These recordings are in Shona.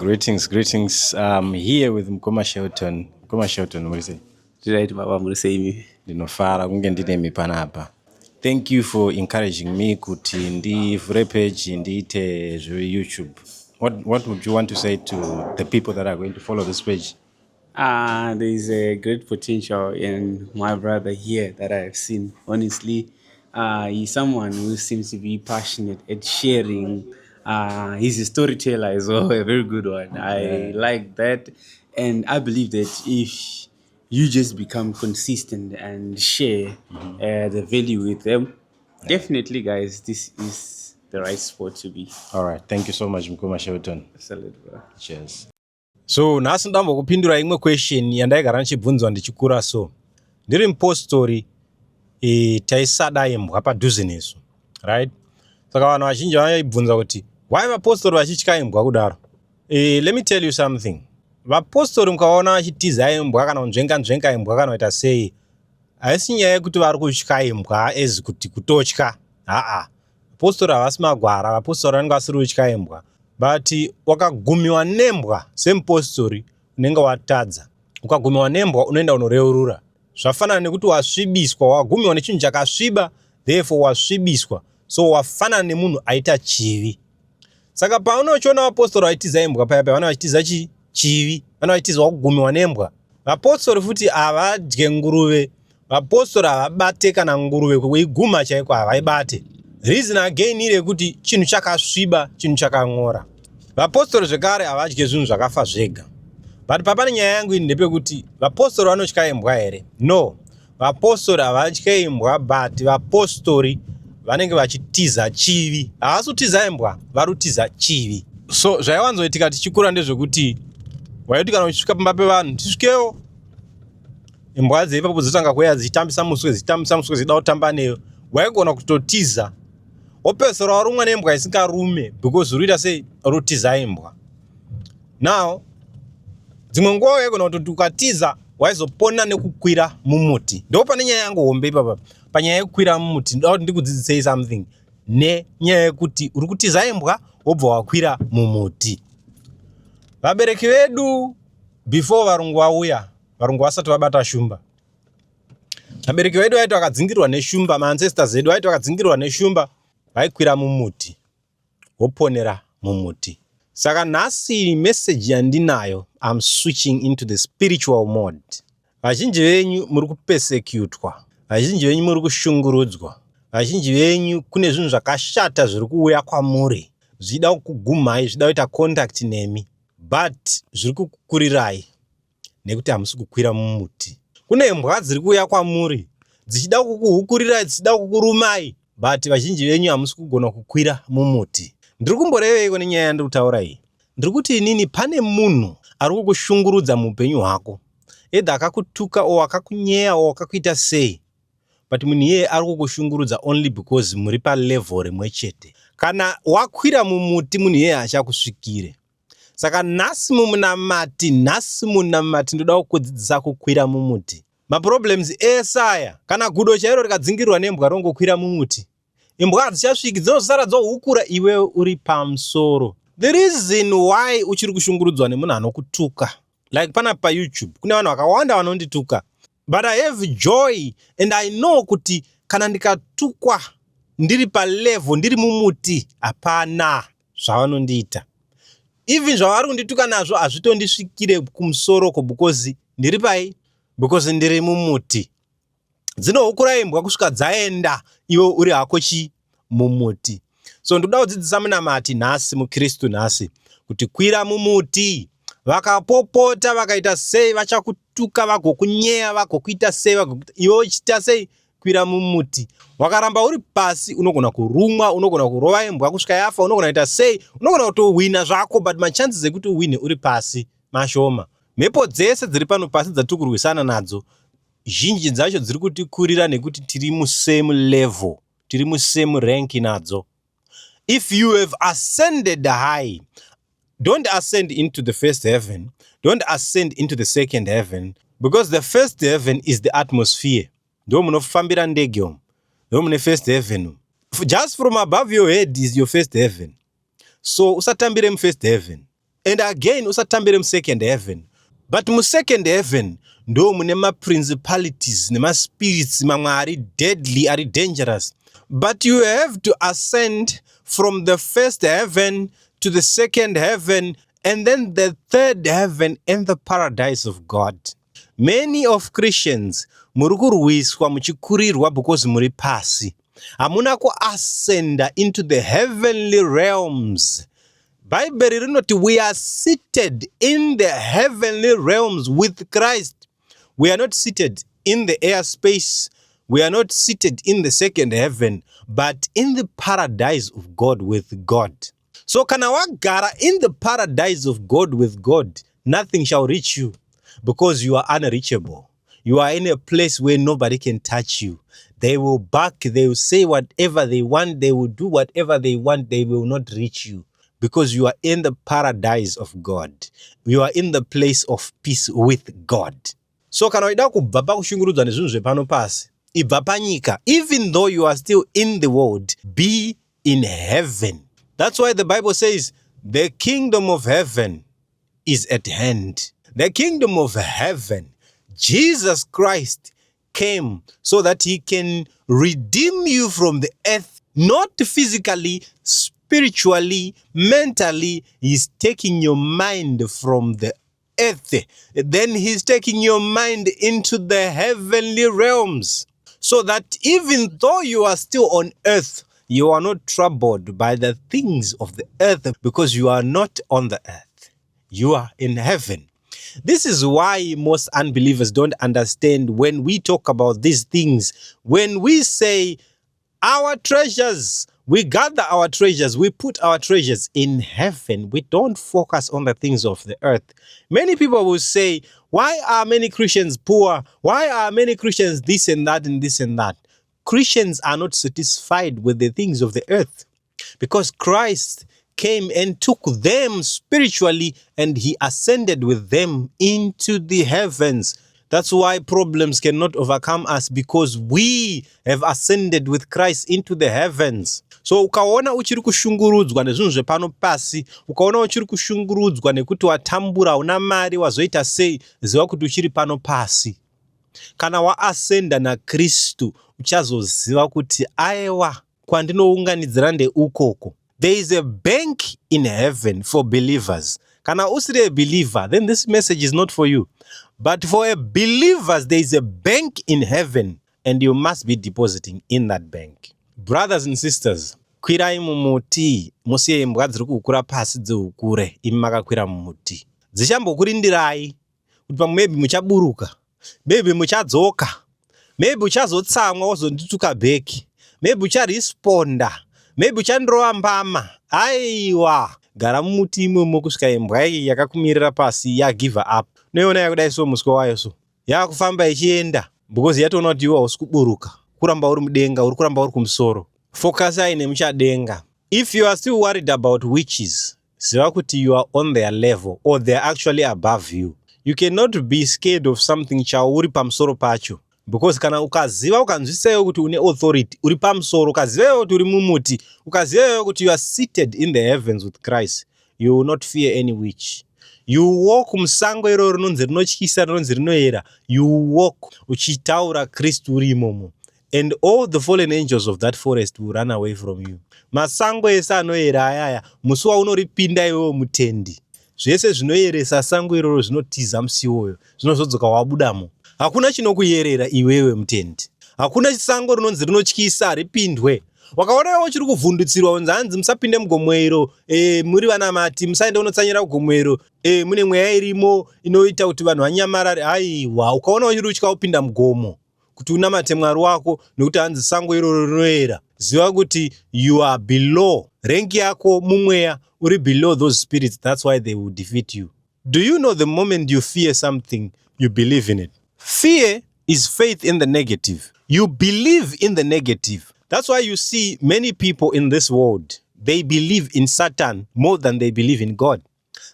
Greetings. Here with Mkoma Shelton. Mkoma Shelton, what do you say? Right, Baba Mulusemi. Ndinofara kunge ndine panapa. Thank you for encouraging me kuti ndivhure page ndiite YouTube. What would you want to say to the people that are going to follow this page? There's a great potential in my brother here that I've seen. Honestly, he's someone who seems to be passionate at sharing. He's a storyteller as well, a very good one. I like that, and I believe that if you just become consistent and share the value with them, definitely, guys, this is the right spot to be. All right, thank you so much Mkoma Shelton. Salute, bro. Cheers. So nhasi ndamba kupindura imwe question yandaigara ndichibvunzwa ndichikura. So ndiri mupostori taisada imbwa padhuze nesu, right? Saka vanhu vazhinji vanoibvunza kuti why vapostori vachitya imbwa kudaro. Let me tell you something. Vapostori mukavaona vachitiza imbwa kana kunzvenga imbwa kana kuita sei, haisi nyaya yekuti vari kutya imbwa ezi kuti kutotya. Vapostori havasi magwara, vapostori vanenge vasiri kutya imbwa. But wakagumiwa nembwa semupostori unenge watadza. Ukagumiwa nembwa unoenda unoreurura. Zvafanana nekuti wasvibiswa, wagumiwa nechinhu chakasviba, therefore wasvibiswa. So wafanana nemunhu aita chivi. Saka paunochiona vapostori vachitiza imbwa paya vana vachitiza chivi, vana vachitiza wakugumiwa nembwa. Vapostori futi havadye nguruve, vapostori havabate kana nguruve kuiguma chaiko havaibate. Reason again irekuti chinhu chakasviba, chinhu chakang'ora. Vapostori zvekare havadye zvinhu zvakafa zvega. But papane nyaya yangu iyi ndepekuti vapostori vanotya imbwa here? No, vapostori havadye imbwa, but vapostori vanenge vachitiza chivi. Havasi kutiza imbwa, vari kutiza chivi. So zvaiwanzoitika tichikura ndezvekuti waiti kana uchisvika pamba pevanhu tisvikewo, imbwa dzeipapo dzotanga kuuya dzichitambisa muswe dzichida kutamba neyo, waigona kutotiza wopedzisira warumwa nembwa isingarume because uri kuita sei, uri kutiza imbwa. Now dzimwe nguva waigona kutoti ukatiza waizopona nekukwira mumuti. Ndo pane nyaya yangu hombe ipapa. Panyaya yekukwira mumuti ndoda kuti ndikudzidzisei something nenyaya yekuti uri kutiza imbwa wobva wakwira mumuti. Vabereki vedu before varungu vauya, varungu vasati vabata shumba, vabereki vedu vaiti vakadzingirwa neshumba, maancestors edu vaiti vakadzingirwa neshumba, vaikwira mumuti woponera mumuti. Saka nhasi message yandinayo, I'm switching into the spiritual mode. Vazhinji venyu muri kupersecutwa, vazhinji venyu muri kushungurudzwa, vazhinji venyu kune zvinhu zvakashata zviri kuuya kwamuri zvichida kukugumai, zvichida kuita contact nemi, but zviri kukurirai nekuti hamusi kukwira mumuti. Kune mbwa dziri kuuya kwamuri dzichida kukuhukurirai, dzichida kukurumai, but vazhinji venyu hamusi kugona kukwira mumuti. Ndiri kumboreveiko nenyaya yandiri kutaura iyi? Ndiri kuti inini pane munhu ari kukushungurudza muupenyu hwako, edha akakutuka o akakunyeya o akakuita sei, but munhu iyeye ari kukushungurudza only because muri palevel rimwe chete. Kana wakwira mumuti munhu iyeye hachakusvikire. Saka nhasi munamati ndoda kukudzidzisa kukwira mumuti. Maproblems esaya, kana gudo chairo rikadzingirwa nembwa rongokwira mumuti, imbwa hadzichasviki, dzinosara dzohukura, iwe uri pamusoro. The reason why uchiri kushungurudzwa nemunhu anokutuka, like pana YouTube kune vanhu vakawanda vanondituka, but I have joy and I know kuti kana ndikatukwa ndiri palevel, ndiri mumuti, hapana zvavanondiita. Even zvavari kundituka nazvo hazvitondisvikire kumusoroko because ndiri pai, because ndiri mumuti. Dzinohukura imbwa kusvika dzaenda, iwe uri hako mumuti. So ndoda kudzidzisa munamati nhasi, mukristu nhasi, kuti kwira mumuti. Vakapopota vakaita sei, vachakutuka, vagokunyeya, vagokuita sei, iwe uchita sei, kwira mumuti. Wakaramba uri pasi, unogona kurumwa, unogona kurova imbwa kusvika yafa, unogona kuita sei, unogona kutowina zvako, but machances ekuti uwine uri pasi mashoma. Mhepo dzese dziri pano pasi dzatiri kurwisana nadzo, zhinji dzacho dziri kutikurira nekuti tiri musame level, tiri musame rank nadzo. If you have ascended high, don't ascend into the first heaven, don't ascend into the second heaven, because the first heaven is the atmosphere. Ndo munofambira ndege umu, ndo mune first heaven. Just from above your head is your first heaven. So usatambire mu first heaven. And again usatambire mu second heaven. But mu second heaven ndo mune ma-principalities nema-spirits mamwe ari deadly, ari dangerous. But you have to ascend from the first heaven to the second heaven and then the third heaven and the paradise of God. Many of Christians muri kurwiswa muchikurirwa because muri pasi. Hamuna ku-ascenda into the heavenly realms. Bible rinoti we are seated in the heavenly realms with Christ. We are not seated in the airspace. We are not seated in the second heaven, but in the paradise of God with God. So kana wagara in the paradise of God with God, nothing shall reach you because you are unreachable. You are in a place where nobody can touch you. They will bark, they will say whatever they want, they will do whatever they want, they will not reach you. Because you are in the paradise of God. You are in the place of peace with God. So kana waida kubva pakushungurudzwa nezvinhu zvepano pasi, ibva panyika, even though you are still in the world, be in heaven. That's why the Bible says, the kingdom of heaven is at hand. The kingdom of heaven, Jesus Christ came so that he can redeem you from the earth, not physically, spiritually, mentally. He's taking your mind from the earth. Then he's taking your mind into the heavenly realms. So that even though you are still on earth, you are not troubled by the things of the earth because you are not on the earth. You are in heaven. This is why most unbelievers don't understand when we talk about these things. When we say our treasures, we gather our treasures, we put our treasures in heaven. We don't focus on the things of the earth. Many people will say, why are many Christians poor? Why are many Christians this and that and this and that? Christians are not satisfied with the things of the earth because Christ came and took them spiritually and he ascended with them into the heavens. That's why problems cannot overcome us because we have ascended with Christ into the heavens. So ukaona uchiri kushungurudzwa nezvinhu zvepano pasi, ukaona uchiri kushungurudzwa nekuti watambura una mari wazoita sei, ziva kuti uchiri pano pasi. Kana waascenda naKristu uchazoziva kuti aiwa kwandinounganidzira ndeukoko. There is a bank in heaven for believers. Kana usiri a believer, then this message is not for you. But for a believers, there is a bank in heaven and you must be depositing in that bank. Brothers and sisters, kwirai mumuti, musiye imbwa dziri kukura pasi dzihukure, imi makakwira mumuti. Dzichambokurindirai kuti pamwe maybe muchaburuka, maybe muchadzoka, maybe uchazotsamwa wozondituka bheki, maybe ucharesponda, maybe uchandorova mbama. Aiwa, gara mumuti imomo kusvika imbwa iyi yakakumirira pasi yagive up. Noiona yakudai so muswe wayo so. Yakufamba ichienda because yatoona kuti iwe hausi kuburuka. Kuramba uri mudenga, uri kuramba uri kumusoro. Focusai nemuchadenga. If you are still worried about witches, ziva kuti you are on their level or they are actually above you. You cannot be scared of something chauri pamusoro pacho. Because kana ukaziva ukanzwisayo kuti une authority, uri pamusoro, ukaziva kuti uri mumuti, ukaziva kuti you are seated in the heavens with Christ, you will not fear any witch. You walk musango iro rinonzi rinotyisa rinonzi rinoera. You walk uchitaura Kristu uri imomo. And all the fallen angels of that forest will run away from you. Masango ese anoera ayaya, musi waunoripinda iwewe mutendi. Zvese zvinoeresa sango iroro zvinotiza musi iwoyo, zvinozodzoka wabudamo. Hakuna chinokuyerera iwewe mutendi. Hakuna chisango rinonzi rinotyisa ripindwe. Wakaona uchiri kuvhundutsirwa unzi hanzi musapinde mugomo iro, muri vanamati musaende unotsanyira kugomo iro, mune mweya irimo inoita kuti vanhu vanyamarare. Aiwa, ukaona uchiri kutya kupinda mugomo kuti unamate Mwari wako nekuti hanzi sango iroro rinoera, ziva kuti you are below. Renki yako mumweya uri below those spirits. That's why they will defeat you. Do you know the moment you fear something, you believe in it? Fear is faith in the negative. You believe in the negative. That's why you see many people in this world, they believe in Satan more than they believe in God.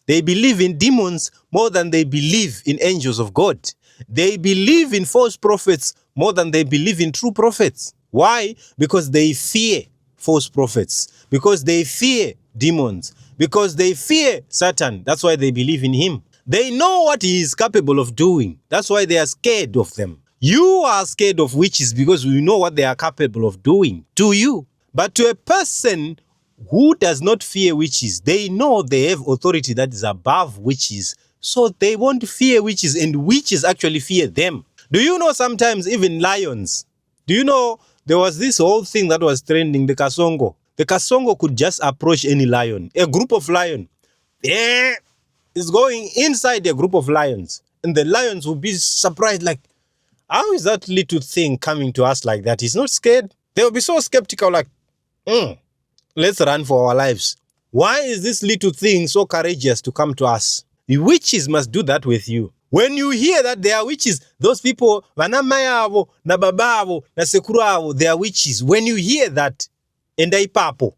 They believe in demons more than they believe in angels of God. They believe in false prophets more than they believe in true prophets. Why? Because they fear false prophets. Because they fear demons. Because they fear Satan. That's why they believe in him. They know what he is capable of doing. That's why they are scared of them. You are scared of witches because you know what they are capable of doing to you. But to a person who does not fear witches, they know they have authority that is above witches. So they won't fear witches, and witches actually fear them. Do you know sometimes even lions? Do you know there was this whole thing that was trending, the Kasongo? The Kasongo could just approach any lion, a group of lions. Is going inside a group of lions, and the lions will be surprised, like, how is that little thing coming to us like that? He's not scared. They will be so skeptical, like, let's run for our lives. Why is this little thing so courageous to come to us? The witches must do that with you. When you hear that they are witches, those people, vanamayavo, na babavo, na sekuravo, they are witches. When you hear that, enda ipapo,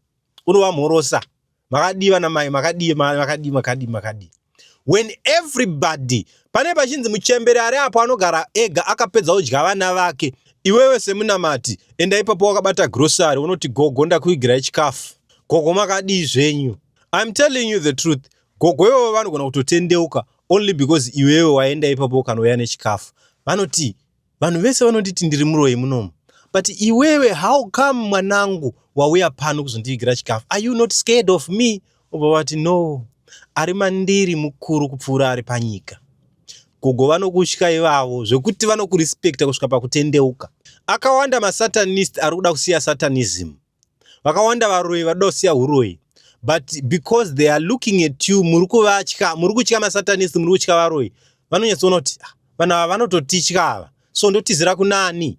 unuwa morosa, makadiwa na mai, makadi. When everybody, pane pachinzi muchembere ari apo anogara ega akapedza kudya vana vake, iwewe semunamati, enda ipapo wakabata grocery, unoti gogo ndakuigira chikafu. Gogo makadi zvenyu. I'm telling you the truth. Gogo iwewe vanogona kutotendeuka only because iwewe waenda ipapo kanouya nechikafu. Vanoti, vanhu vese vanotiti ndiri muroi munomu. But iwewe, how come mwanangu wauya pano kuzondiigira chikafu? Are you not scared of me? Obva vati no. Ari mandiri mukuru kupfuura ari panyika. Gogo vanokutya ivavo zvekuti vanokurespekta kusvika pakutendeuka. Akawanda masatanist ari kuda kusiya satanism. Vakawanda varoi vadoda kusiya uroi. But because they are looking at you, muri kutya masatanist, muri kutya varoi, vanonyatsoona kuti vanhu ava vanototitya ava. So ndotizira kunani.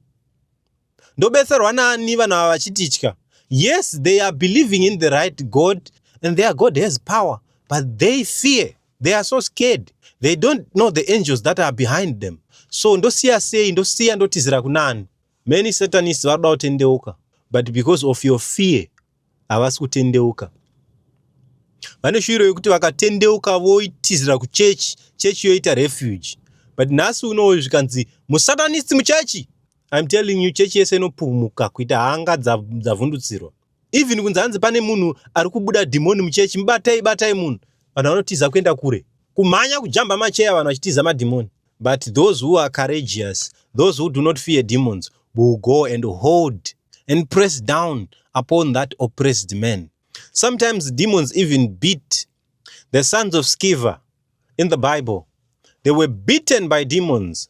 Ndobetserwa nani vanhu ava vachititya. Yes, they are believing in the right God, and their God has power. But they fear. They are so scared. They don't know the angels that are behind them. So ndosiya sei, ndotizira kunani. Many Satanists vanoda kutendeuka. But because of your fear, havasi kutendeuka. Vane shiro yekuti vakatendeuka voitizira kuchechi, chechi yoita refuge. But nhasi unowo zvikanzi musatanist muchechi. I'm telling you, chechi yese inopumuka kuita hanga dzavhundutsirwa. Even kunzanzi pane munhu ari kubuda dhimoni muchechi, batai munhu. Vanhu vanotiza kuenda kure. Kumhanya kujamba macheya vanhu vachitiza madhimoni. But those who are courageous, those who do not fear demons, will go and hold and press down upon that oppressed man. Sometimes demons even beat the sons of Sceva in the Bible. They were beaten by demons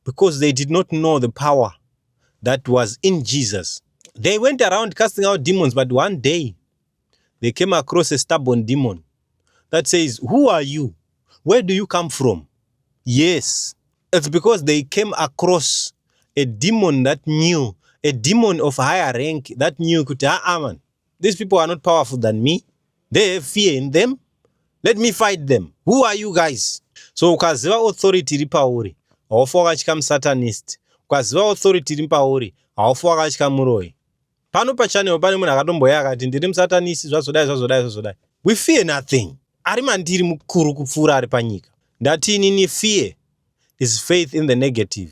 because they did not know the power that was in Jesus. They went around casting out demons, but one day they came across a stubborn demon that says, who are you? Where do you come from? Yes, it's because they came across a demon that knew, a demon of higher rank that knew, man, these people are not powerful than me. They have fear in them. Let me fight them. Who are you guys? So ukaziva authority iri pauri, haufi wakatya musatanist. Ukaziva authority iri pauri, haufi wakatya muroi. Pano pachanel pane munhu akatomboya akati ndiri musatanist, zvazodai. We fear nothing. Ari mandiri mukuru kupfuura ari panyika. Ndati inini fear is faith in the negative.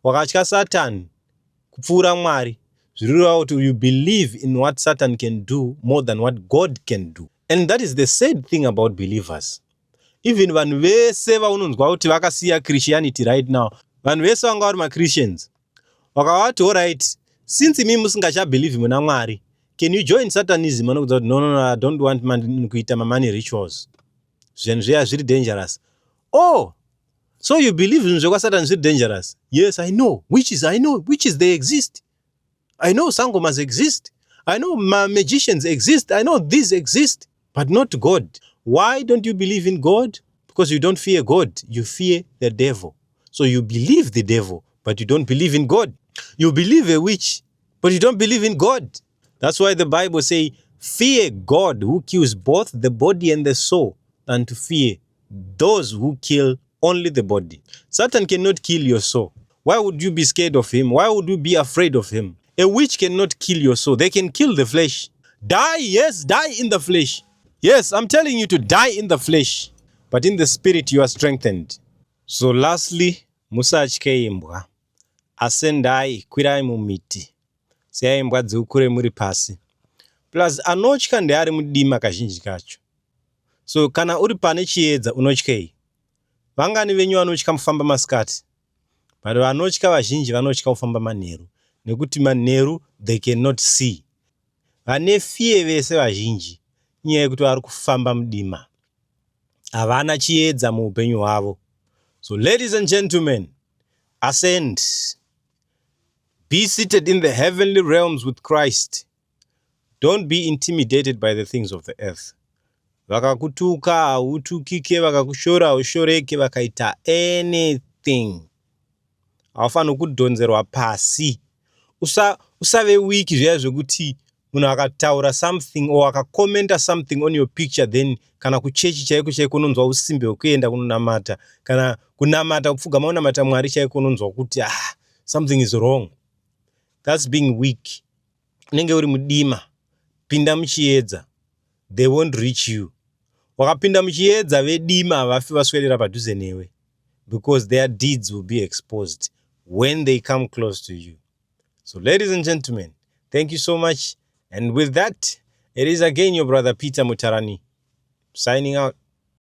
Wakatya Satan kupfuura Mwari, zvireva kuti you believe in what Satan can do more than what God can do. And that is the sad thing about believers. Even vanhu vese vaunonzwa kuti vakasiya Christianity right now, vanhu vese vanga vari ma-Christians, vakavati alright, since imi musingachabelieve muna Mwari, can you join Satanism? Vanokudza kuti no, I don't want kuita money rituals. Zvinhu zviya zviri dangerous. Oh, so you believe in Satan is dangerous? Yes, I know. Witches, they exist. I know sangomas exist. I know magicians exist. I know these exist, but not God. Why don't you believe in God? Because you don't fear God. You fear the devil. So you believe the devil, but you don't believe in God. You believe a witch, but you don't believe in God. That's why the Bible says, fear God who kills both the body and the soul, than to fear those who kill only the body. Satan cannot kill your soul. Why would you be scared of him? Why would you be afraid of him? A witch cannot kill your soul. They can kill the flesh. Die, yes, die in the flesh. Yes, I'm telling you to die in the flesh. But in the spirit you are strengthened. So lastly, musatye imbwa. Asendai, kwirai mumiti. Siyai imbwa dziukure muri pasi. Plus anotya ndeari mudima kazhinji kacho. So kana uri pane chiedza unotyei? Vangani venyu vanotya kufamba masikati, but vanotya vazhinji vanotya kufamba manheru, nekuti manheru they cannot see. Vane fear vese vazhinji nyaya yekuti vari kufamba mudima, havana chiedza muupenyu hwavo. So ladies and gentlemen, ascend, be seated in the heavenly realms with Christ. Don't be intimidated by the things of the earth. Vakakutuka hautukike, vakakushora haushoreke, vakaita anything, haufaniri kudhonzerwa pasi. Usave wiki zviya zvekuti munhu akataura something or akakomenta something on your picture, then kana kuchechi chaiko chaiko unonzwa usimbe hwekuenda kunonamata, kana kunamata kupfugama unamata Mwari chaiko unonzwa kuti something is wrong. That's being weak. Unenge uri mudima, pinda muchiedza, they won't reach you. Wakapinda muchiedza vedima havafi vaswedera padhuze newe, because their deeds will be exposed when they come close to you. So ladies and gentlemen, thank you so much. And with that, it is again your brother Peter Mutarani signing out.